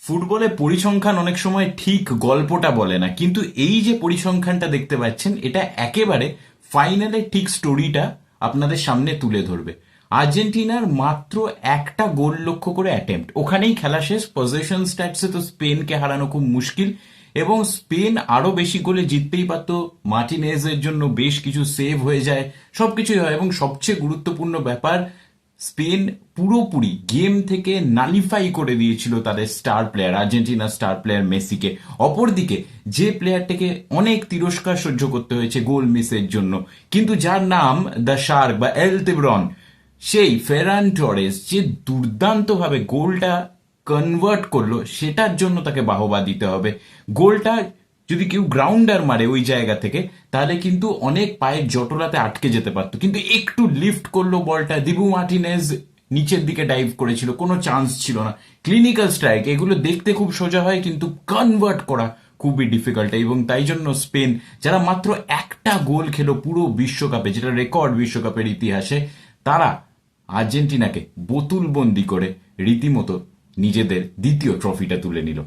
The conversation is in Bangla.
ফুটবলে পরিসংখ্যান অনেক সময় ঠিক গল্পটা বলে না, কিন্তু এই যে পরিসংখ্যানটা দেখতে পাচ্ছেন এটা একেবারে ফাইনালে ঠিক স্টোরিটা আপনাদের সামনে তুলে ধরবে। আর্জেন্টিনার মাত্র একটা গোল লক্ষ্য করে অ্যাটেম্প্ট, ওখানেই খেলা শেষ। পজিশন স্ট্যাটসে তো স্পেনকে হারানো খুব মুশকিল, এবং স্পেন আরো বেশি গোলে জিততেই পারত। মার্টিনেজের জন্য বেশ কিছু সেভ হয়ে যায়, সবকিছুই হয়, এবং সবচেয়ে গুরুত্বপূর্ণ ব্যাপার, স্পেন পুরোপুরি গেম থেকে নালিফাই করে দিয়েছিল তাদের স্টার প্লেয়ার, আর্জেন্টিনার স্টার প্লেয়ার মেসিকে। অপরদিকে যে প্লেয়ারটাকে অনেক তিরস্কার সহ্য করতে হয়েছে গোল মিসের জন্য, কিন্তু যার নাম দ্য শার্ক বা এল তিবরন, সেই ফেরান টরেস যে দুর্দান্তভাবে গোলটা কনভার্ট করলো, সেটার জন্য তাকে বাহবা দিতে হবে। গোলটা যদি কেউ গ্রাউন্ডার মারে ওই জায়গা থেকে, তাহলে কিন্তু অনেক পায়ের জটলাতে আটকে যেতে পারতো, কিন্তু একটু লিফট করলো বলটা। দিবু মার্টিনেজ নিচের দিকে ডাইভ করেছিল, কোনো চান্স ছিল না। ক্লিনিক্যাল স্ট্রাইক এগুলো দেখতে খুব সোজা হয়, কিন্তু কনভার্ট করা খুবই ডিফিকাল্ট। এবং তাই জন্য স্পেন, যারা মাত্র একটা গোল খেলো পুরো বিশ্বকাপে, যেটা রেকর্ড বিশ্বকাপের ইতিহাসে, তারা আর্জেন্টিনাকে বোতুলবন্দি করে রীতিমতো নিজেদের দ্বিতীয় ট্রফিটা তুলে নিল।